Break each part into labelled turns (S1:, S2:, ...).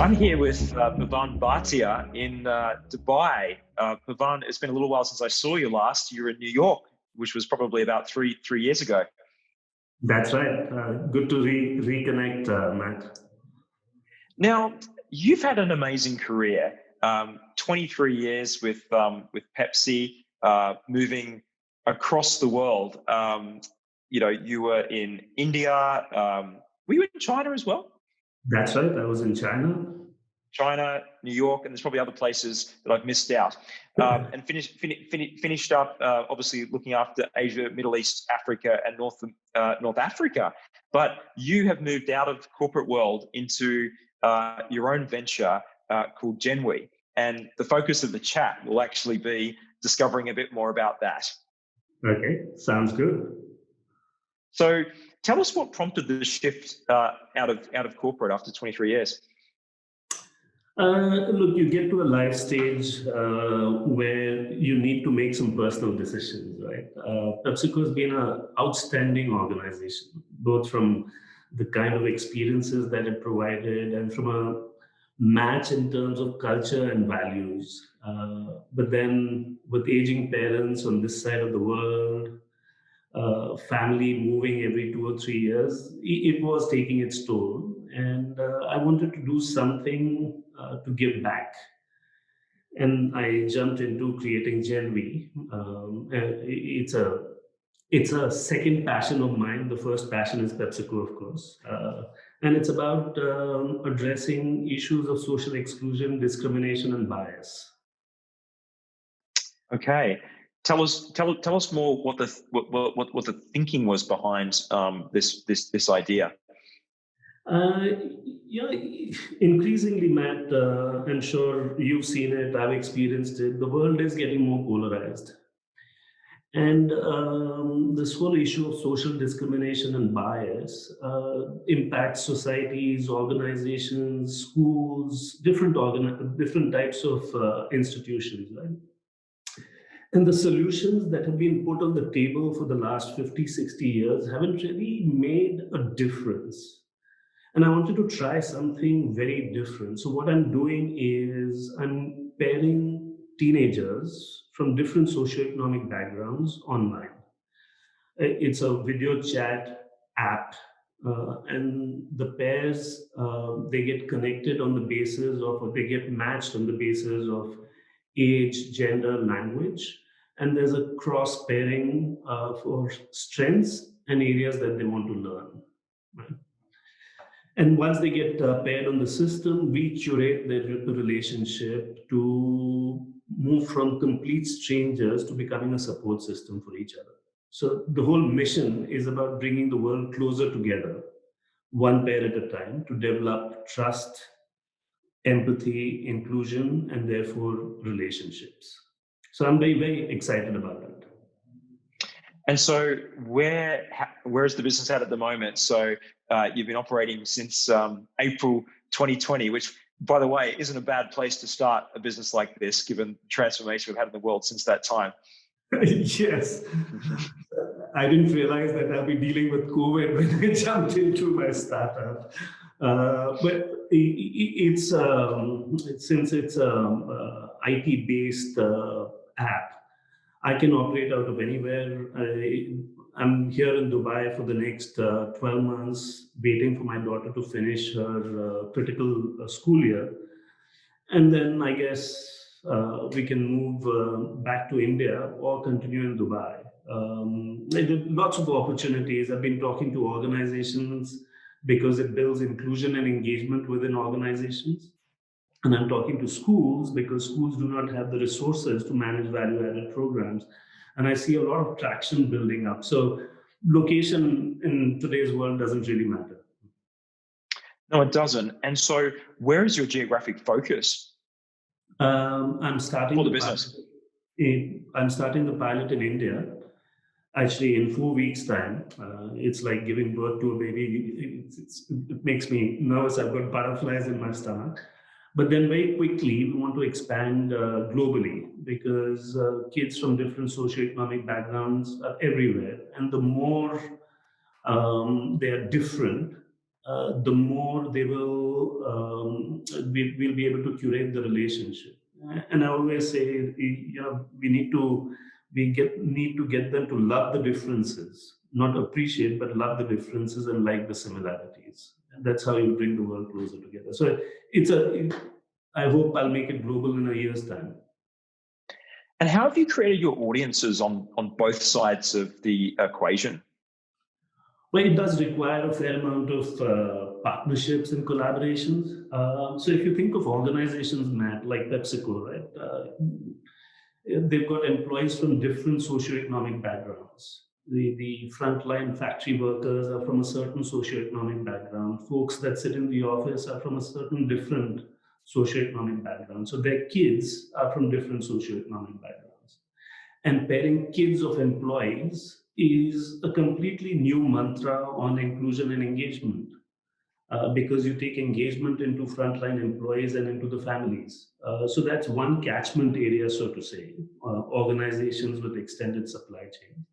S1: I'm here with Pavan Bhatia in Dubai. Pavan, it's been a little while since I saw you last. You were in New York, which was probably about three years ago.
S2: That's right. Good to reconnect, Matt.
S1: Now, you've had an amazing career. 23 years with Pepsi, moving across the world. You were in India. Were you in China as well?
S2: That's right. I was in
S1: China, New York, and there's probably other places that I've missed out. And finished up, obviously looking after Asia, Middle East, Africa, and North Africa. But you have moved out of the corporate world into your own venture called Genwe, and the focus of the chat will actually be discovering a bit more about that.
S2: Okay, sounds good.
S1: So, tell us what prompted the shift out of corporate after 23 years.
S2: Look, you get to a life stage where you need to make some personal decisions, right? PepsiCo has been an outstanding organization, both from the kind of experiences that it provided and from a match in terms of culture and values. But then with aging parents on this side of the world, family moving every 2 or 3 years, it was taking its toll. And I wanted to do something to give back. And I jumped into creating Genwe. It's a second passion of mine. The first passion is PepsiCo, of course. And it's about addressing issues of social exclusion, discrimination, and bias.
S1: Okay. Tell us more what the thinking was behind this idea.
S2: Increasingly, Matt, I'm sure you've seen it, I've experienced it. The world is getting more polarized. And this whole issue of social discrimination and bias impacts societies, organizations, schools, different types of institutions, right? And the solutions that have been put on the table for the last 50, 60 years haven't really made a difference. And I wanted to try something very different. So what I'm doing is I'm pairing teenagers from different socio-economic backgrounds online. It's a video chat app, and the pairs, they get connected on the basis of, or they get matched on the basis of age, gender, language. And there's a cross pairing for strengths and areas that they want to learn. Right? And once they get paired on the system, we curate their relationship to move from complete strangers to becoming a support system for each other. So the whole mission is about bringing the world closer together, one pair at a time, to develop trust, empathy, inclusion, and therefore relationships. So I'm very, very excited about that.
S1: And so where is the business at the moment? So you've been operating since April 2020, which, by the way, isn't a bad place to start a business like this, given the transformation we've had in the world since that time.
S2: Yes. I didn't realize that I'll be dealing with COVID when I jumped into my startup. But it's since it's an IT-based app, I can operate out of anywhere. I'm here in Dubai for the next 12 months, waiting for my daughter to finish her critical school year. And then I guess we can move back to India or continue in Dubai. Lots of opportunities. I've been talking to organizations because it builds inclusion and engagement within organizations. And I'm talking to schools because schools do not have the resources to manage value-added programs. And I see a lot of traction building up. So location in today's world doesn't really matter.
S1: No, it doesn't. And so where is your geographic focus?
S2: I'm starting
S1: for the business.
S2: I'm starting the pilot in India. Actually, in 4 weeks' time. It's like giving birth to a baby. It makes me nervous. I've got butterflies in my stomach. But then very quickly, we want to expand globally because kids from different socioeconomic backgrounds are everywhere. And the more they are different, the more they we'll be able to curate the relationship. And I always say, we need to get them to love the differences, not appreciate, but love the differences and like the similarities. And that's how you bring the world closer together. So I hope I'll make it global in a year's time.
S1: And how have you created your audiences on both sides of the equation?
S2: Well, it does require a fair amount of partnerships and collaborations. So if you think of organizations, Matt, like PepsiCo, right? They've got employees from different socioeconomic backgrounds. The frontline factory workers are from a certain socioeconomic background. Folks that sit in the office are from a certain different socioeconomic background. So their kids are from different socioeconomic backgrounds. And pairing kids of employees is a completely new mantra on inclusion and engagement. Because you take engagement into frontline employees and into the families. So that's one catchment area, so to say, organizations with extended supply chains.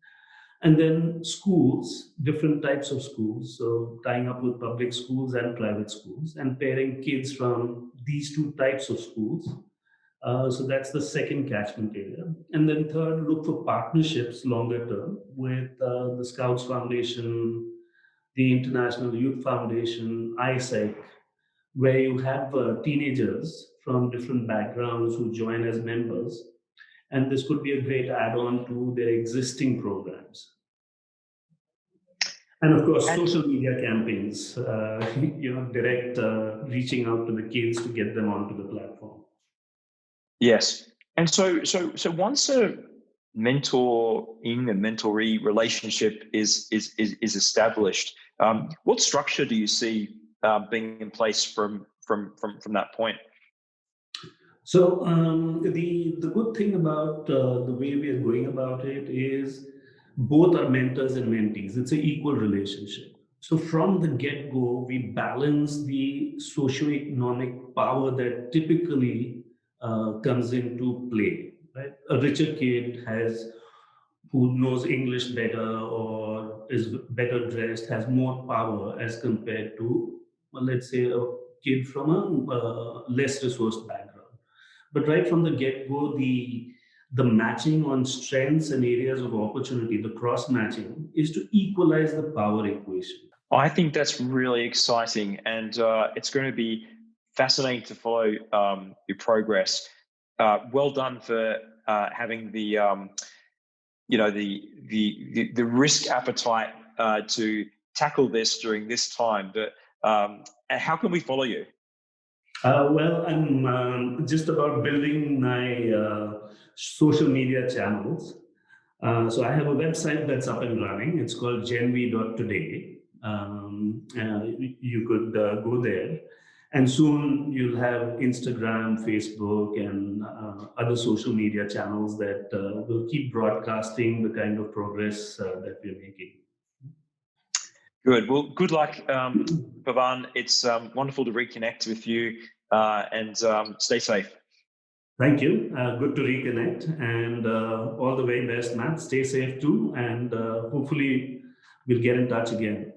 S2: And then schools, different types of schools, so tying up with public schools and private schools and pairing kids from these two types of schools. So that's the second catchment area. And then third, look for partnerships longer term with the Scouts Foundation, the International Youth Foundation, ISEC, where you have teenagers from different backgrounds who join as members. And this could be a great add-on to their existing programs. And of course, social media campaigns, direct reaching out to the kids to get them onto the platform.
S1: Yes. And so once a mentoring and mentoree relationship is established, what structure do you see being in place from that point?
S2: So the good thing about the way we are going about it is both are mentors and mentees. It's an equal relationship. So from the get-go, we balance the socio-economic power that typically comes into play. Right? A richer kid who knows English better or is better dressed has more power as compared to, well, let's say, a kid from a less resourced background. But right from the get-go, the matching on strengths and areas of opportunity, the cross-matching, is to equalize the power equation.
S1: I think that's really exciting, and it's going to be fascinating to follow your progress. Well done for having the risk appetite to tackle this during this time. But how can we follow you?
S2: Well, I'm just about building my social media channels. So I have a website that's up and running. It's called Genwe.today. You could go there. And soon you'll have Instagram, Facebook, and other social media channels that will keep broadcasting the kind of progress that we're making.
S1: Good. Well, good luck, Pavan. It's wonderful to reconnect with you, and stay safe.
S2: Thank you. Good to reconnect, and all the very best, Matt. Stay safe too, and hopefully we'll get in touch again.